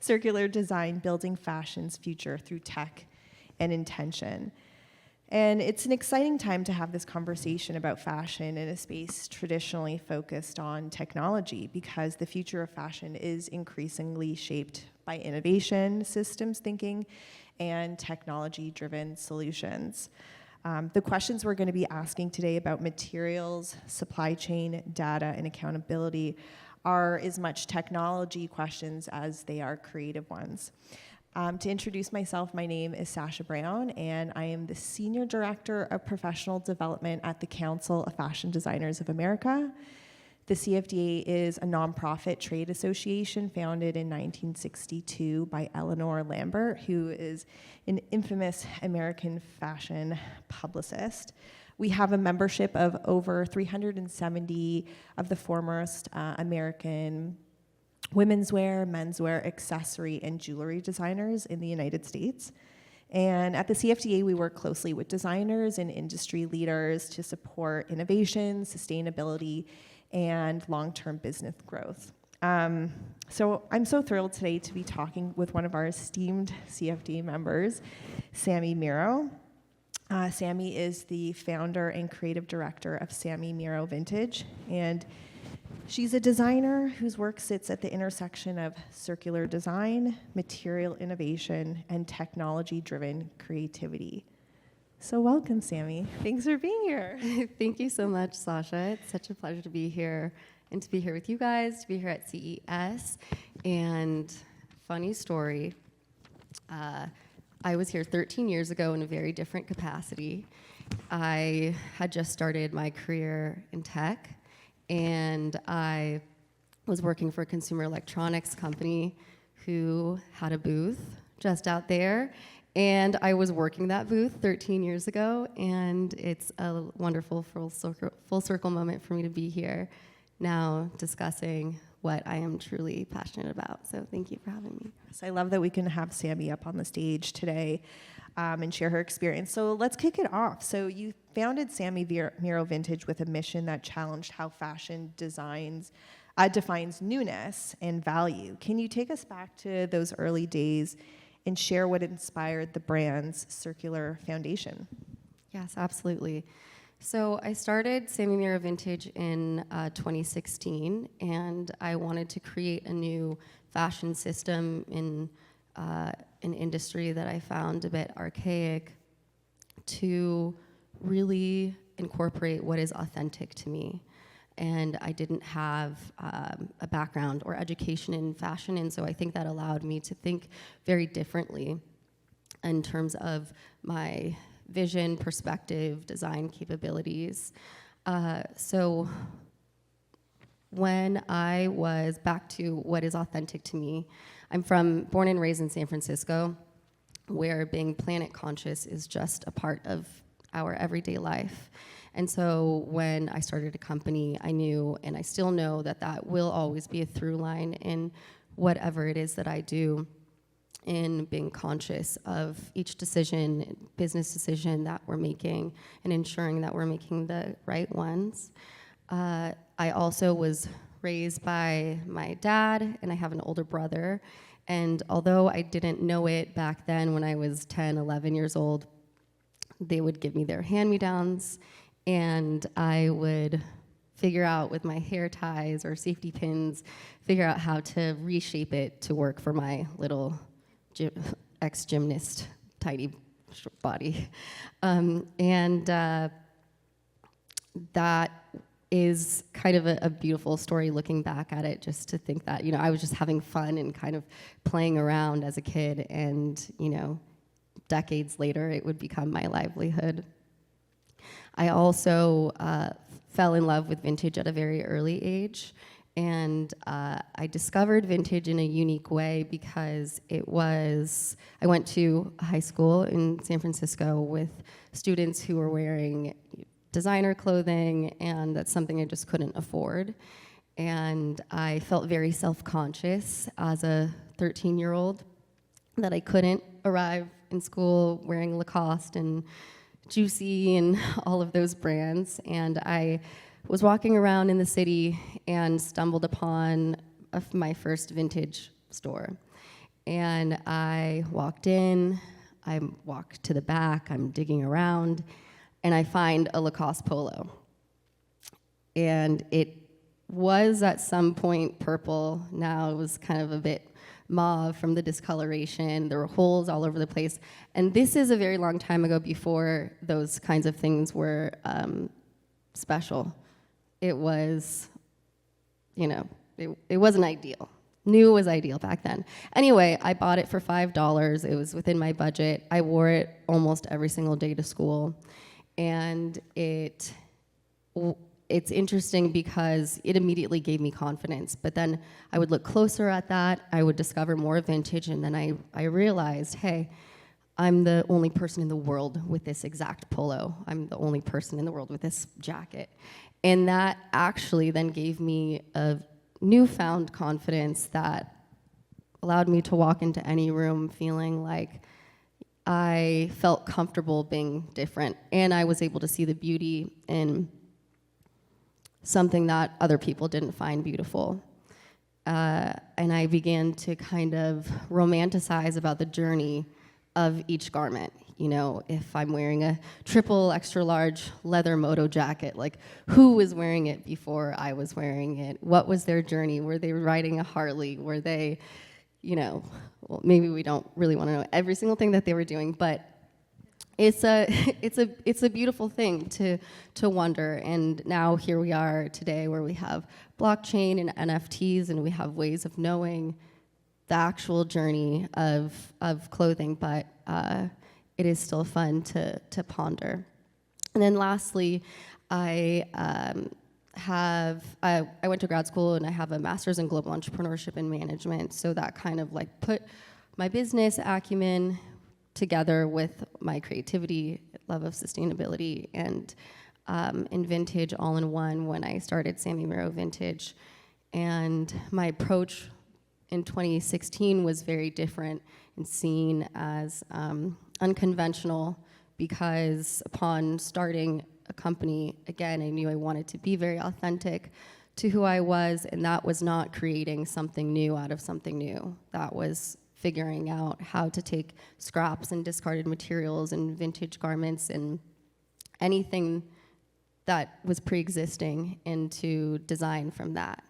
circular design, building fashion's future through tech and intention. And it's an exciting time to have this conversation about fashion in a space traditionally focused on technology, because the future of fashion is increasingly shaped by innovation, systems thinking, and technology-driven solutions. The questions we're going to be asking today about materials, supply chain, data, and accountability are as much technology questions as they are creative ones. To introduce myself, my name is Sasha Brown, and I am the Senior Director of Professional Development at the Council of Fashion Designers of America. The CFDA is a nonprofit trade association founded in 1962 by Eleanor Lambert, who is an infamous American fashion publicist. We have a membership of over 370 of the foremost American women's wear, menswear, accessory, and jewelry designers in the United States. And at the CFDA, we work closely with designers and industry leaders to support innovation, sustainability, and long-term business growth. So I'm so thrilled today to be talking with one of our esteemed CFDA members, Sami Miró. Sami is the founder and creative director of Sami Miró Vintage, and she's a designer whose work sits at the intersection of circular design, material innovation, and technology-driven creativity. So welcome, Sami. Thanks for being here. Thank you so much, Sasha. It's such a pleasure to be here and to be here with you guys, to be here at CES. And funny story, I was here 13 years ago in a very different capacity. I had just started my career in tech, and I was working for a consumer electronics company who had a booth just out there. And I was working that booth 13 years ago, and it's a wonderful full circle moment for me to be here now discussing what I am truly passionate about. So thank you for having me. So I love that we can have Sami up on the stage today and share her experience. So let's kick it off. So you founded Sami Miró Vintage with a mission that challenged how fashion defines newness and value. Can you take us back to those early days and share what inspired the brand's circular foundation? Yes, absolutely. So I started Sami Miró Vintage in 2016, and I wanted to create a new fashion system in an industry that I found a bit archaic to really incorporate what is authentic to me. And I didn't have a background or education in fashion, and so I think that allowed me to think very differently in terms of my vision, perspective, design capabilities. So when I was back to what is authentic to me, I'm born and raised in San Francisco, where being planet conscious is just a part of our everyday life. And so when I started a company, I knew, and I still know, that will always be a through line in whatever it is that I do, in being conscious of each decision, business decision that we're making, and ensuring that we're making the right ones. I also was raised by my dad, and I have an older brother. And although I didn't know it back then when I was 10, 11 years old, they would give me their hand-me-downs, and I would figure out with my hair ties or safety pins, figure out how to reshape it to work for my little ex-gymnast tiny body. That is kind of a beautiful story looking back at it, just to think that, I was just having fun and kind of playing around as a kid, and, decades later, it would become my livelihood. I also fell in love with vintage at a very early age, and I discovered vintage in a unique way because I went to high school in San Francisco with students who were wearing designer clothing, and that's something I just couldn't afford. And I felt very self-conscious as a 13-year-old that I couldn't arrive in school wearing Lacoste and Juicy and all of those brands. And I was walking around in the city and stumbled upon my first vintage store. And I walked in, I walk to the back, I'm digging around, and I find a Lacoste polo. And it was at some point purple. Now it was kind of a bit mauve from the discoloration. There were holes all over the place. And this is a very long time ago, before those kinds of things were special. It was, it wasn't ideal. New was ideal back then. Anyway, I bought it for $5. It was within my budget. I wore it almost every single day to school. And it's interesting because it immediately gave me confidence. But then I would look closer at that, I would discover more vintage, and then I realized, hey, I'm the only person in the world with this exact polo. I'm the only person in the world with this jacket. And that actually then gave me a newfound confidence that allowed me to walk into any room feeling like I felt comfortable being different, and I was able to see the beauty in something that other people didn't find beautiful. And I began to kind of romanticize about the journey of each garment. If I'm wearing a triple extra large leather moto jacket, like, who was wearing it before I was wearing it? What was their journey? Were they riding a Harley? Were they, well, maybe we don't really want to know every single thing that they were doing, but it's a beautiful thing to wonder. And now here we are today, where we have blockchain and NFTs, and we have ways of knowing the actual journey of clothing, but it is still fun to ponder. And then lastly, I went to grad school, and I have a master's in global entrepreneurship and management. So that kind of like put my business acumen together with my creativity, love of sustainability, and in vintage all in one when I started Sami Miró Vintage. And my approach in 2016 was very different and seen as unconventional, because upon starting a company, again, I knew I wanted to be very authentic to who I was, and that was not creating something new out of something new. That was figuring out how to take scraps and discarded materials and vintage garments and anything that was pre-existing, and to design from that.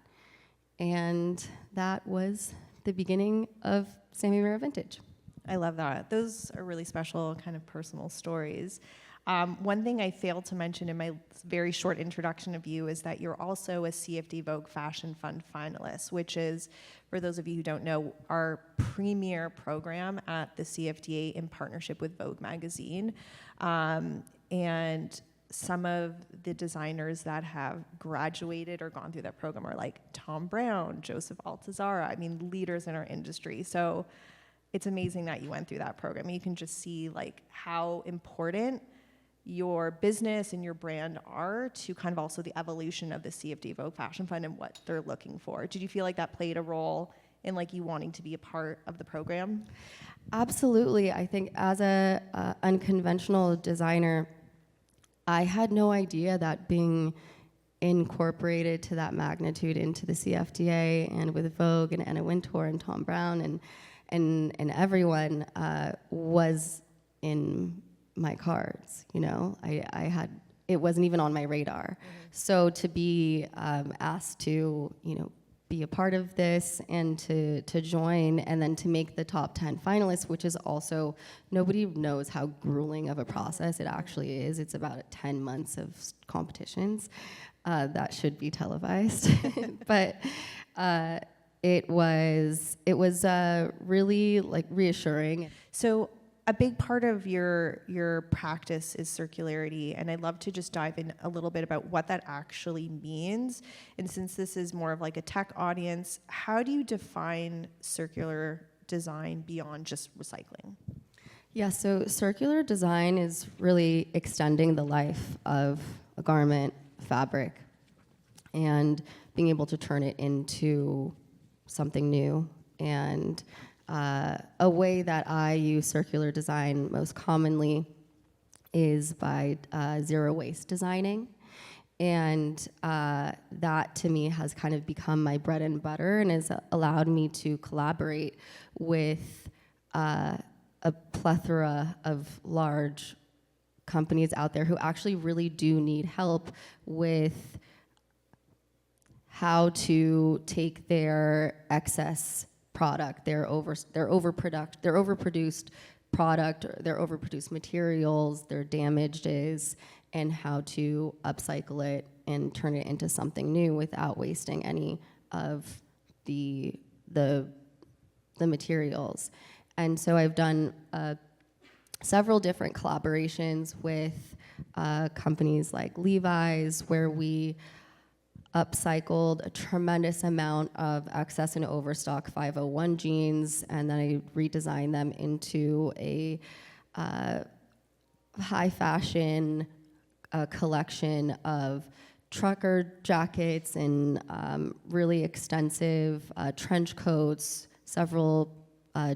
And that was the beginning of Sami Miró Vintage. I love that. Those are really special, kind of personal stories. One thing I failed to mention in my very short introduction of you is that you're also a CFD Vogue Fashion Fund finalist, which is, for those of you who don't know, our premier program at the CFDA in partnership with Vogue magazine. And some of the designers that have graduated or gone through that program are like Tom Brown, Joseph Altazara, leaders in our industry. So it's amazing that you went through that program. You can just see like how important your business and your brand are to kind of also the evolution of the CFD Vogue Fashion Fund and what they're looking for. Did you feel like that played a role in like you wanting to be a part of the program? Absolutely. I think as a unconventional designer, I had no idea that being incorporated to that magnitude into the CFDA and with Vogue and Anna Wintour and Tom Brown and everyone was in my cards. I had, it wasn't even on my radar. Mm-hmm. So to be asked to be a part of this and to join and then to make the top 10 finalists, which is also, nobody knows how grueling of a process it actually is. It's about 10 months of competitions that should be televised. But it was really like reassuring. So a big part of your practice is circularity, and I'd love to just dive in a little bit about what that actually means. And since this is more of like a tech audience, how do you define circular design beyond just recycling? Yeah, so circular design is really extending the life of a garment, fabric, and being able to turn it into something new. And a way that I use circular design most commonly is by zero waste designing. And that to me has kind of become my bread and butter and has allowed me to collaborate with a plethora of large companies out there who actually really do need help with how to take their excess product, their overproduced product, their overproduced materials, their damages, and how to upcycle it and turn it into something new without wasting any of the materials. And so I've done several different collaborations with companies like Levi's, where we upcycled a tremendous amount of excess and overstock 501 jeans, and then I redesigned them into a high fashion collection of trucker jackets and really extensive trench coats, several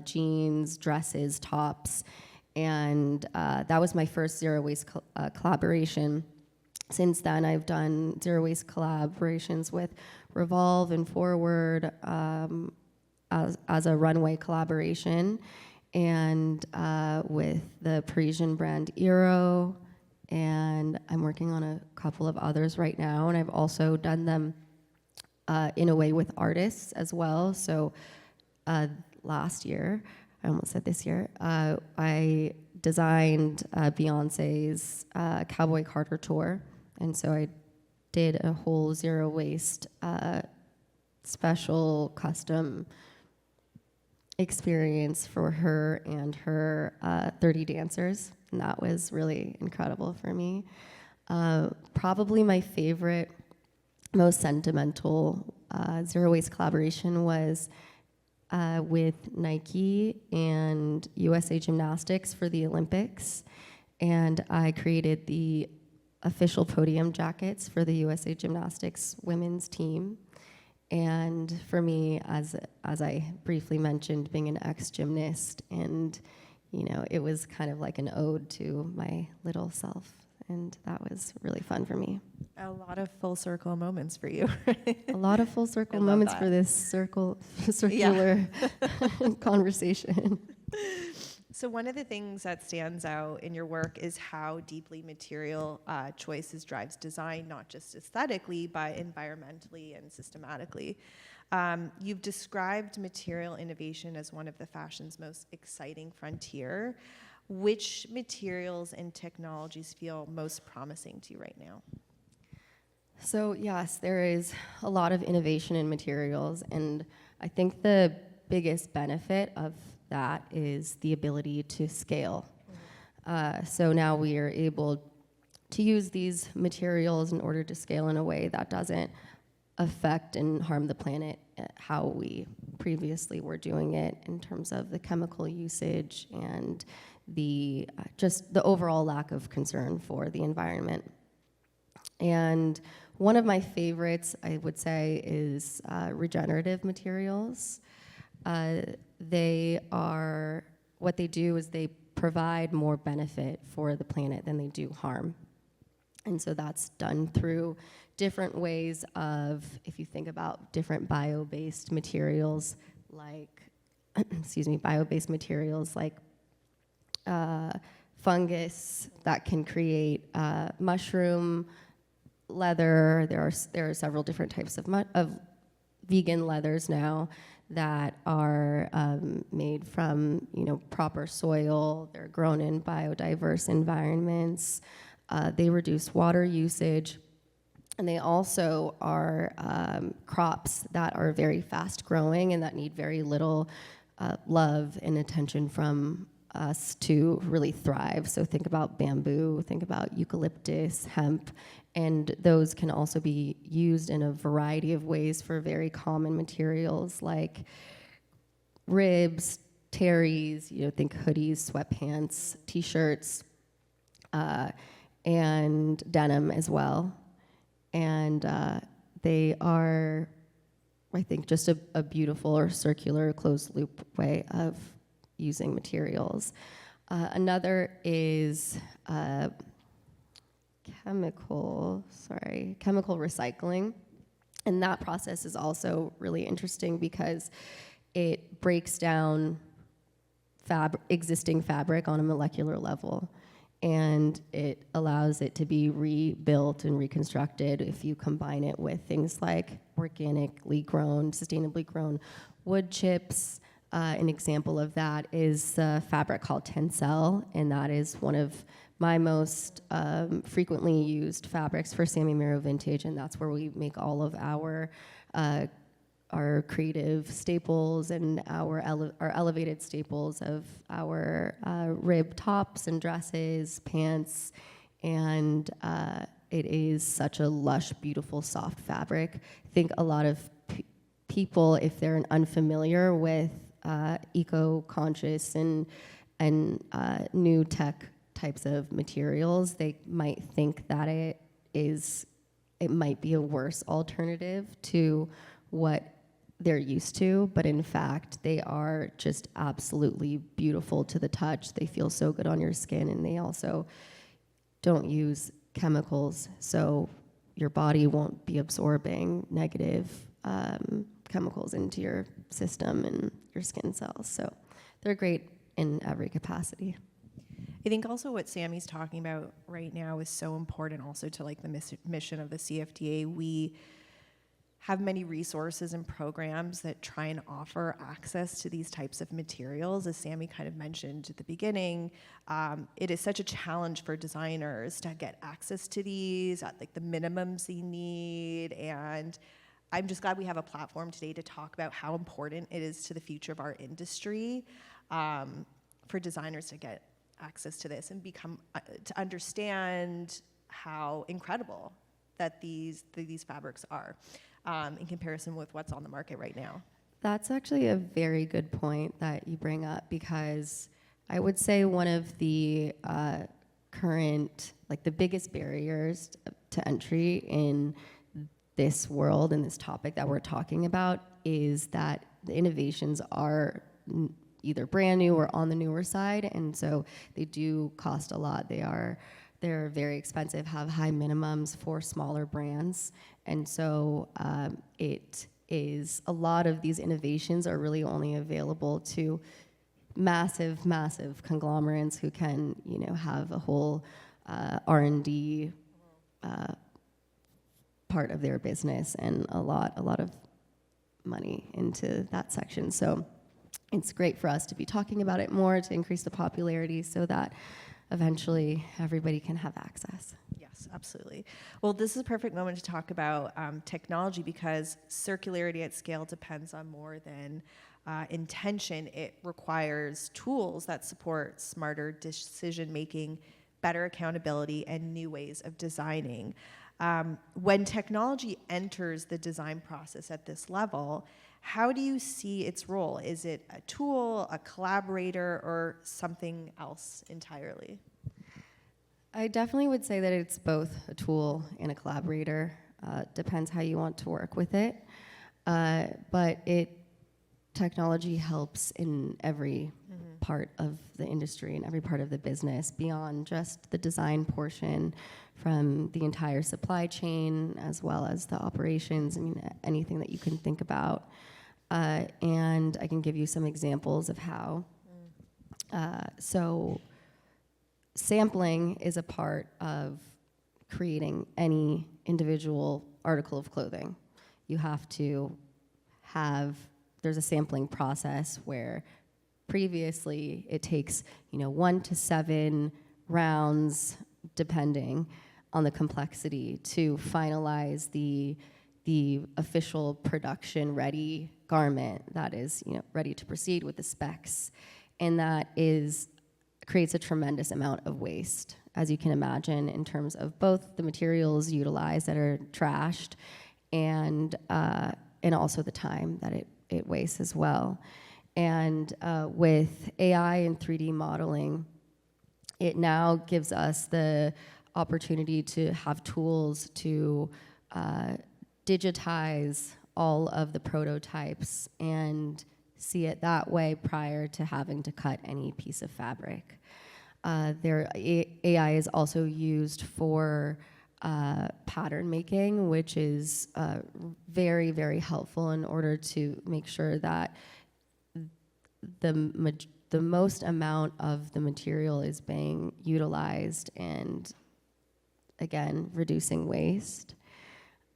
jeans, dresses, tops, and that was my first zero waste collaboration. Since then, I've done zero waste collaborations with Revolve and Forward as a runway collaboration, and with the Parisian brand Miró, and I'm working on a couple of others right now, and I've also done them in a way with artists as well. So last year, I almost said this year, I designed Beyonce's Cowboy Carter tour. And so I did a whole zero waste special custom experience for her and her 30 dancers. And that was really incredible for me. Probably my favorite, most sentimental zero waste collaboration was with Nike and USA Gymnastics for the Olympics. And I created the official podium jackets for the USA Gymnastics women's team. And for me, as I briefly mentioned, being an ex-gymnast, and it was kind of like an ode to my little self, and that was really fun for me. A lot of full circle moments for you. A lot of full circle moments for this circular conversation. So one of the things that stands out in your work is how deeply material choices drives design, not just aesthetically, but environmentally and systematically. You've described material innovation as one of the fashion's most exciting frontier. Which materials and technologies feel most promising to you right now? So yes, there is a lot of innovation in materials, and I think the biggest benefit of that is the ability to scale. So now we are able to use these materials in order to scale in a way that doesn't affect and harm the planet how we previously were doing it in terms of the chemical usage and the just the overall lack of concern for the environment. And one of my favorites, I would say, is regenerative materials. What they do is they provide more benefit for the planet than they do harm. And so that's done through different ways of, if you think about different bio-based materials like, bio-based materials like fungus that can create mushroom leather. There are several different types of vegan leathers now that are made from proper soil. They're grown in biodiverse environments. They reduce water usage, and they also are crops that are very fast growing and that need very little love and attention from us to really thrive. So think about bamboo, think about eucalyptus, hemp, and those can also be used in a variety of ways for very common materials like ribs, terries, think hoodies, sweatpants, t-shirts, and denim as well. And they are, I think, just a beautiful or circular closed loop way of using materials. Another is chemical recycling. And that process is also really interesting because it breaks down existing fabric on a molecular level, and it allows it to be rebuilt and reconstructed if you combine it with things like organically grown, sustainably grown wood chips. An example of that is a fabric called Tencel, and that is one of my most frequently used fabrics for Sami Miró Vintage, and that's where we make all of our creative staples and our elevated staples of our rib tops and dresses, pants, and it is such a lush, beautiful, soft fabric. I think a lot of people, if they're unfamiliar with eco-conscious and new tech types of materials, they might think that it might be a worse alternative to what they're used to, but in fact, they are just absolutely beautiful to the touch. They feel so good on your skin, and they also don't use chemicals, so your body won't be absorbing negative chemicals into your system and your skin cells. So they're great in every capacity. I think also what Sami's talking about right now is so important also to like the mission of the CFDA. We have many resources and programs that try and offer access to these types of materials. As Sami kind of mentioned at the beginning, it is such a challenge for designers to get access to these at like the minimums they need. And I'm just glad we have a platform today to talk about how important it is to the future of our industry for designers to get access to this and to understand how incredible that these fabrics are in comparison with what's on the market right now. That's actually a very good point that you bring up, because I would say one of the current, like the biggest barriers to entry in this world and this topic that we're talking about is that the innovations are either brand new or on the newer side, and so they do cost a lot. They're very expensive, have high minimums for smaller brands, and so it is a lot of these innovations are really only available to massive conglomerates who can, have a whole R&D part of their business and a lot of money into that section. So it's great for us to be talking about it more to increase the popularity so that eventually everybody can have access. Yes, absolutely. Well, this is a perfect moment to talk about technology, because circularity at scale depends on more than intention. It requires tools that support smarter decision making, better accountability, and new ways of designing. When technology enters the design process at this level, how do you see its role? Is it a tool, a collaborator, or something else entirely? I definitely would say that it's both a tool and a collaborator. Depends how you want to work with it. But technology helps in every part of the industry and every part of the business, beyond just the design portion, from the entire supply chain as well as the operations. I mean, anything that you can think about. And I can give you some examples of how. So sampling is a part of creating any individual article of clothing. You have to there's a sampling process where previously it takes 1 to 7 rounds, depending on the complexity, to finalize the official production ready garment that is ready to proceed with the specs, and that creates a tremendous amount of waste, as you can imagine, in terms of both the materials utilized that are trashed and also the time that it wastes as well. And with AI and 3D modeling, it now gives us the opportunity to have tools to digitize all of the prototypes and see it that way prior to having to cut any piece of fabric. AI is also used for pattern making, which is very, very helpful in order to make sure that the most amount of the material is being utilized and, again, reducing waste.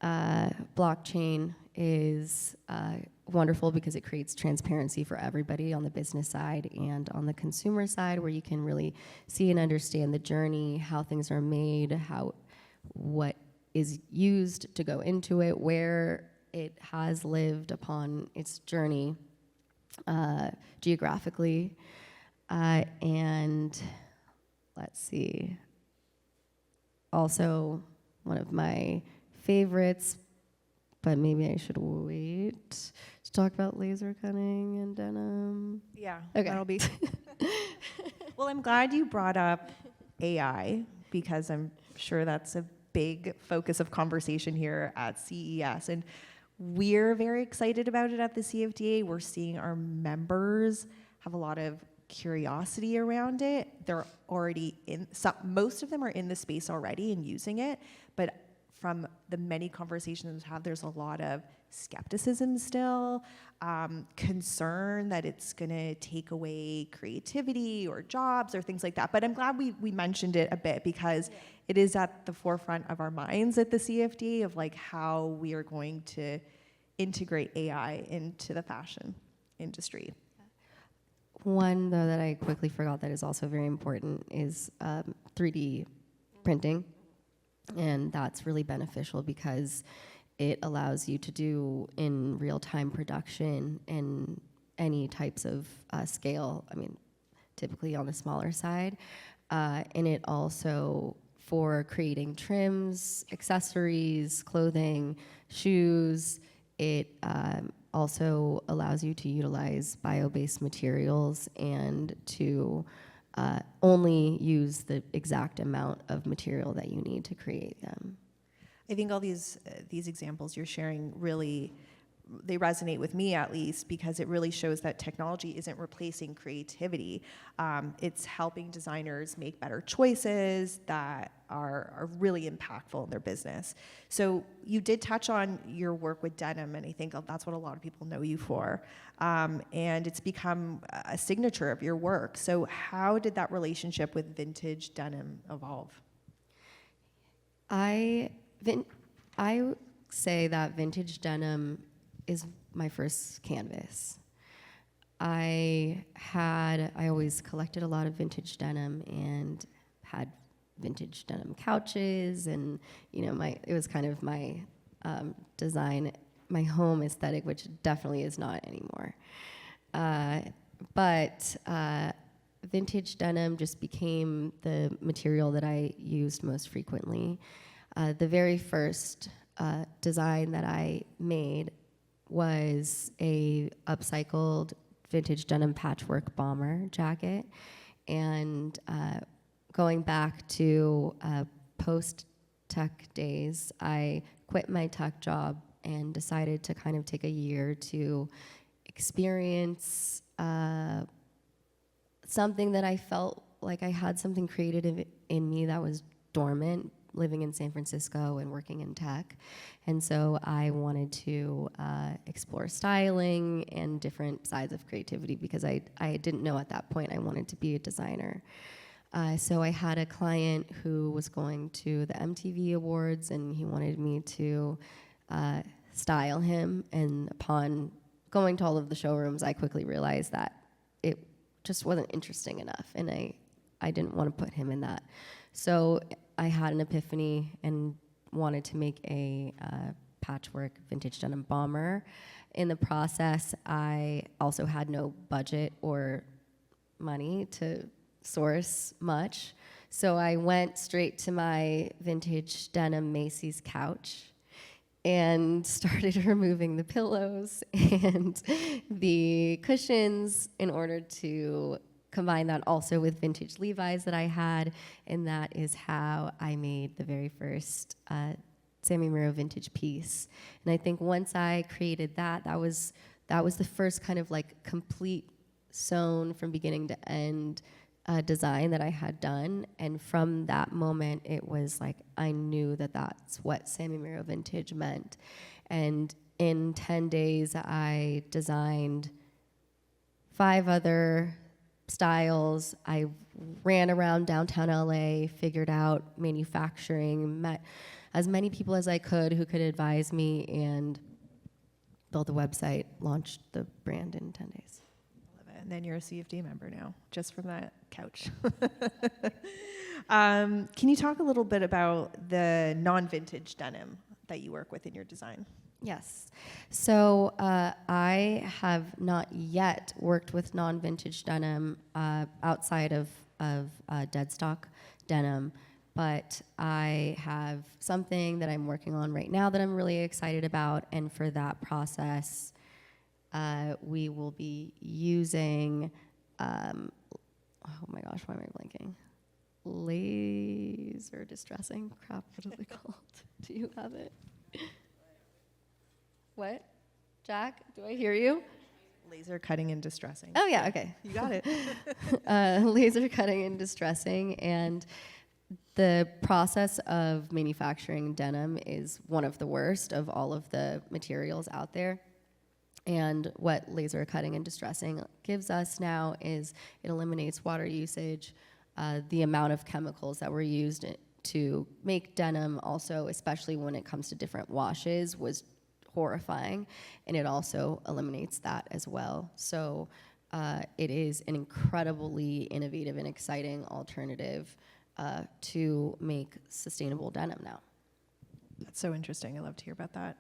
Blockchain is wonderful because it creates transparency for everybody on the business side and on the consumer side, where you can really see and understand the journey, how things are made, what is used to go into it, where it has lived upon its journey geographically. And let's see, also one of my favorites, but maybe I should wait to talk about laser cutting and denim. Yeah, okay. That'll be. Well, I'm glad you brought up AI, because I'm sure that's a big focus of conversation here at CES. And we're very excited about it at the CFDA. We're seeing our members have a lot of curiosity around it. They're already most of them are in the space already and using it, but from the many conversations we've had, there's a lot of skepticism still, concern that it's gonna take away creativity or jobs or things like that. But I'm glad we mentioned it a bit, because it is at the forefront of our minds at the CFD of like how we are going to integrate AI into the fashion industry. One, though, that I quickly forgot that is also very important is 3D printing. And that's really beneficial because it allows you to do in real-time production in any types of scale. I mean, typically on the smaller side. And it also, for creating trims, accessories, clothing, shoes, it also allows you to utilize bio-based materials and to only use the exact amount of material that you need to create them. I think all these examples you're sharing really, they resonate with me at least, because it really shows that technology isn't replacing creativity. It's helping designers make better choices that are really impactful in their business. So you did touch on your work with denim, and I think that's what a lot of people know you for. And it's become a signature of your work. So how did that relationship with vintage denim evolve? I say that vintage denim is my first canvas. I always collected a lot of vintage denim and had vintage denim couches, and it was kind of my design, my home aesthetic, which definitely is not anymore. But vintage denim just became the material that I used most frequently. The very first design that I made was a upcycled vintage denim patchwork bomber jacket. And going back to post-tech days, I quit my tech job and decided to kind of take a year to experience something that I felt like I had something creative in me that was dormant, living in San Francisco and working in tech. And so I wanted to explore styling and different sides of creativity, because I didn't know at that point I wanted to be a designer. So I had a client who was going to the MTV Awards, and he wanted me to style him. And upon going to all of the showrooms, I quickly realized that it just wasn't interesting enough, and I didn't want to put him in that. So I had an epiphany and wanted to make a patchwork vintage denim bomber. In the process, I also had no budget or money to source much. So I went straight to my vintage denim Macy's couch and started removing the pillows and the cushions in order to combine that also with vintage Levi's that I had, and that is how I made the very first Sami Miró vintage piece. And I think once I created that was the first kind of like complete sewn from beginning to end design that I had done. And from that moment, it was like I knew that that's what Sami Miró Vintage meant. And in 10 days, I designed 5 other styles. I ran around downtown LA, figured out manufacturing, met as many people as I could who could advise me, and built a website, launched the brand in 10 days. And then you're a CFDA member now, just from that couch. Can you talk a little bit about the non-vintage denim that you work with in your design? Yes. So I have not yet worked with non-vintage denim outside of dead stock denim, but I have something that I'm working on right now that I'm really excited about, and for that process, we will be using, oh my gosh, why am I blanking? Laser distressing? Crap, what is it called? Do you have it? What? Jack, do I hear you? Laser cutting and distressing. Oh, yeah, okay. You got it. Laser cutting and distressing. And the process of manufacturing denim is one of the worst of all of the materials out there. And what laser cutting and distressing gives us now is it eliminates water usage, the amount of chemicals that were used to make denim also, especially when it comes to different washes, was horrifying, and it also eliminates that as well. So it is an incredibly innovative and exciting alternative to make sustainable denim now. That's so interesting. I love to hear about that.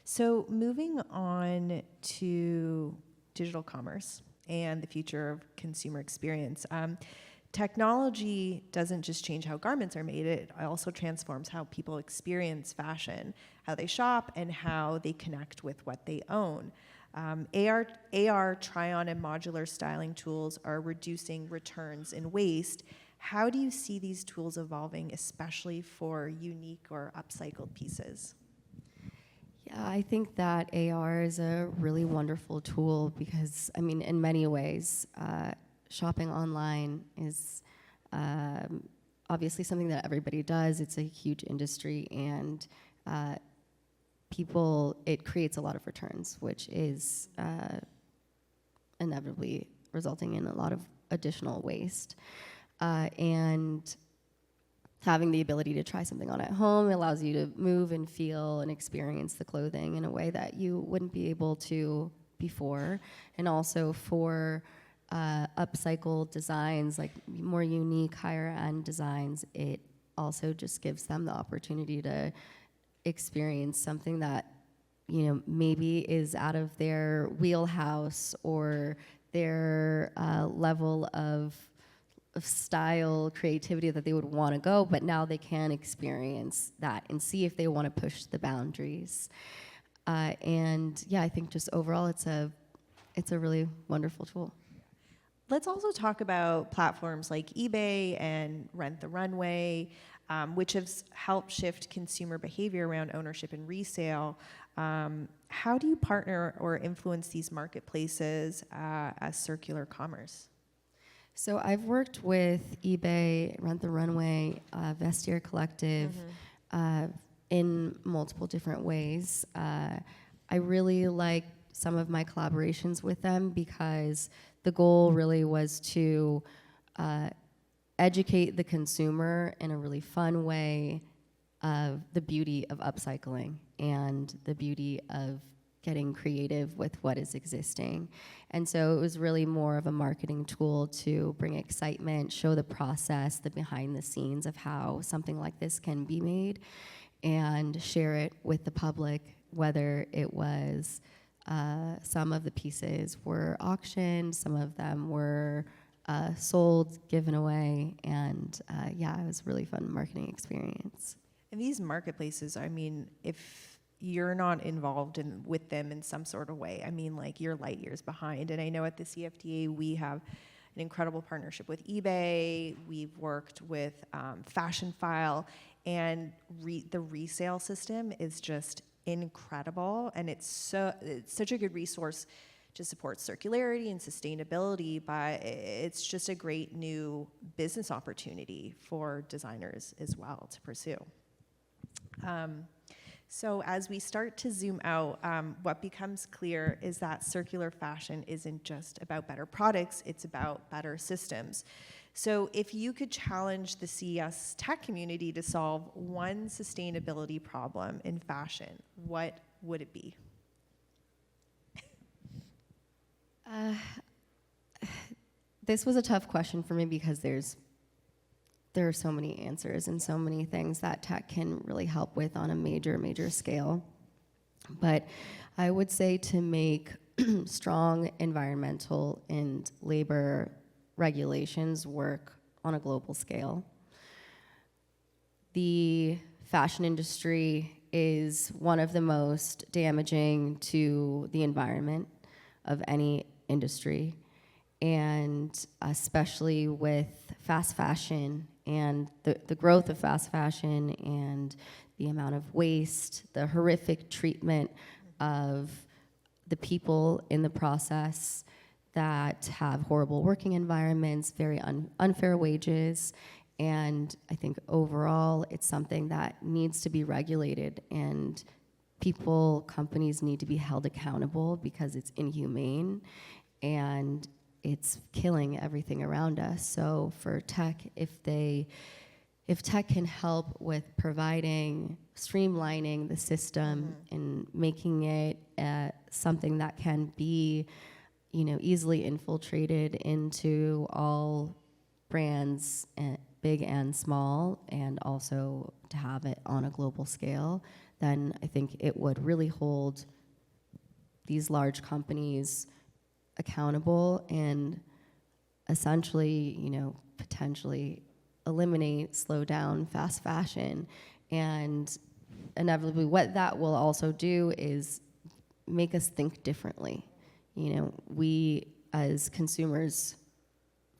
So moving on to digital commerce and the future of consumer experience. Technology doesn't just change how garments are made, it also transforms how people experience fashion, how they shop, and how they connect with what they own. AR try-on and modular styling tools are reducing returns and waste. How do you see these tools evolving, especially for unique or upcycled pieces? Yeah, I think that AR is a really wonderful tool because, I mean, in many ways, shopping online is obviously something that everybody does. It's a huge industry, and it creates a lot of returns, which is inevitably resulting in a lot of additional waste. And having the ability to try something on at home allows you to move and feel and experience the clothing in a way that you wouldn't be able to before. And also for upcycled designs, like more unique, higher end designs, it also just gives them the opportunity to experience something that, you know, maybe is out of their wheelhouse or their level of style, creativity that they would want to go, but now they can experience that and see if they want to push the boundaries. And yeah, I think just overall, it's a really wonderful tool. Let's also talk about platforms like eBay and Rent the Runway, which have helped shift consumer behavior around ownership and resale. How do you partner or influence these marketplaces as circular commerce? So I've worked with eBay, Rent the Runway, Vestiaire Collective in multiple different ways. I really like some of my collaborations with them because the goal really was to educate the consumer in a really fun way of the beauty of upcycling and the beauty of getting creative with what is existing. And so it was really more of a marketing tool to bring excitement, show the process, the behind the scenes of how something like this can be made, and share it with the public, whether it was some of the pieces were auctioned, some of them were sold, given away, and yeah, it was a really fun marketing experience. And these marketplaces, I mean, if you're not involved with them in some sort of way, I mean, like, you're light years behind. And I know at the CFDA we have an incredible partnership with eBay. We've worked with Fashion File, and the resale system is just incredible, and it's such a good resource to support circularity and sustainability, but it's just a great new business opportunity for designers as well to pursue. So as we start to zoom out, what becomes clear is that circular fashion isn't just about better products, it's about better systems. So if you could challenge the CES tech community to solve one sustainability problem in fashion, what would it be? This was a tough question for me because there are so many answers and so many things that tech can really help with on a major scale. But I would say to make strong environmental and labor regulations work on a global scale. The fashion industry is one of the most damaging to the environment of any industry, and especially with fast fashion and the growth of fast fashion and the amount of waste, the horrific treatment of the people in the process that have horrible working environments, very unfair wages, and I think overall it's something that needs to be regulated, and companies need to be held accountable because it's inhumane and it's killing everything around us. So for tech, if tech can help with streamlining the system and making it something that can be, easily infiltrated into all brands, big and small, and also to have it on a global scale, then I think it would really hold these large companies accountable and essentially, potentially slow down fast fashion. And inevitably what that will also do is make us think differently. We as consumers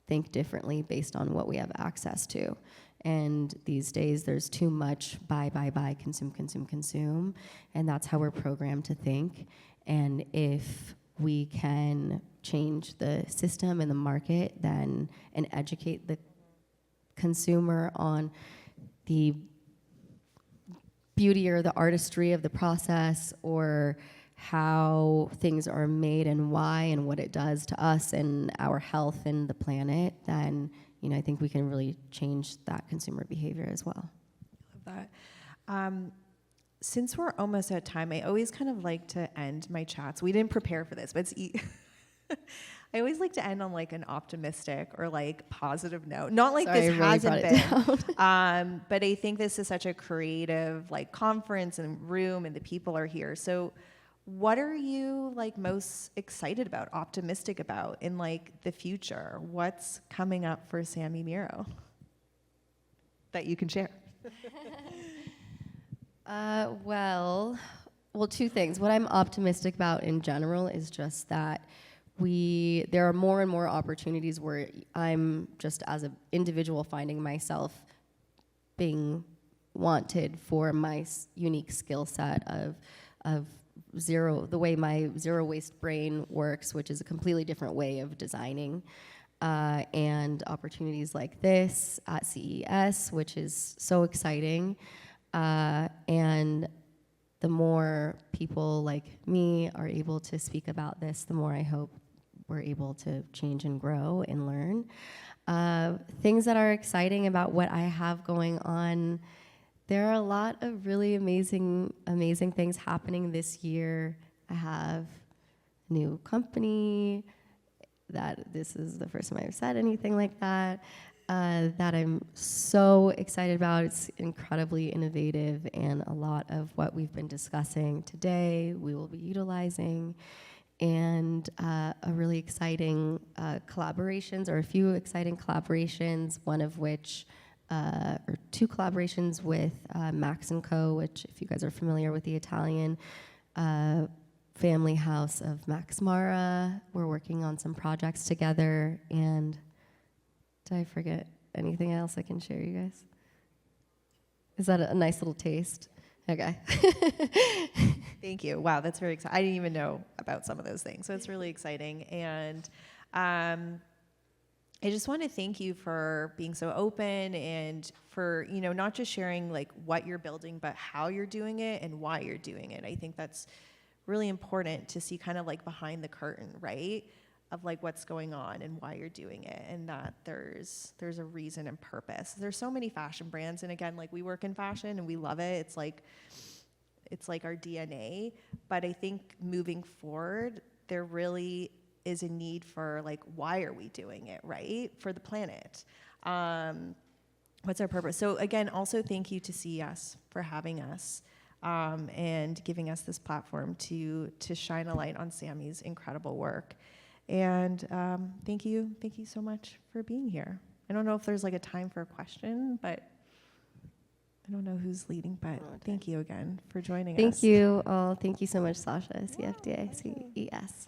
think differently based on what we have access to. And these days there's too much buy, consume. And that's how we're programmed to think. And if we can change the system and the market and educate the consumer on the beauty or the artistry of the process, or how things are made and why and what it does to us and our health and the planet, then I think we can really change that consumer behavior as well. Love that. Since we're almost at time, I always kind of like to end my chats. We didn't prepare for this, but I always like to end on like an optimistic or like positive note. Not like Sorry, this I really hasn't been, but I think this is such a creative like conference and room, and the people are here. So what are you like most excited about, optimistic about in like the future? What's coming up for Sami Miró that you can share? Well, two things. What I'm optimistic about in general is just that there are more and more opportunities where I'm just as an individual finding myself being wanted for my unique skill set of the way my zero waste brain works, which is a completely different way of designing, and opportunities like this at CES, which is so exciting. And the more people like me are able to speak about this, the more I hope we're able to change and grow and learn. Things that are exciting about what I have going on, there are a lot of really amazing things happening this year. I have a new company that this is the first time I've said anything like that. That I'm so excited about. It's incredibly innovative, and a lot of what we've been discussing today we will be utilizing, and a really exciting collaborations, or a few exciting collaborations, one of which, or two collaborations with Max & Co., which if you guys are familiar with the Italian family house of Max Mara, we're working on some projects together. And did I forget anything else I can share, you guys? Is that a nice little taste? Okay. Thank you. Wow, that's very exciting. I didn't even know about some of those things, so it's really exciting. And I just want to thank you for being so open and for, not just sharing like what you're building, but how you're doing it and why you're doing it. I think that's really important to see kind of like behind the curtain, right? Of like what's going on and why you're doing it, and that there's a reason and purpose. There's so many fashion brands, and again, like we work in fashion and we love it. It's like our DNA. But I think moving forward, there really is a need for like, why are we doing it, right? For the planet. What's our purpose? So again, also thank you to CES for having us and giving us this platform to shine a light on Sami's incredible work. And thank you so much for being here. I don't know if there's like a time for a question, but I don't know who's leading, but thank you again for joining us. Thank you all. Thank you so much, Sasha, CFDA, CES.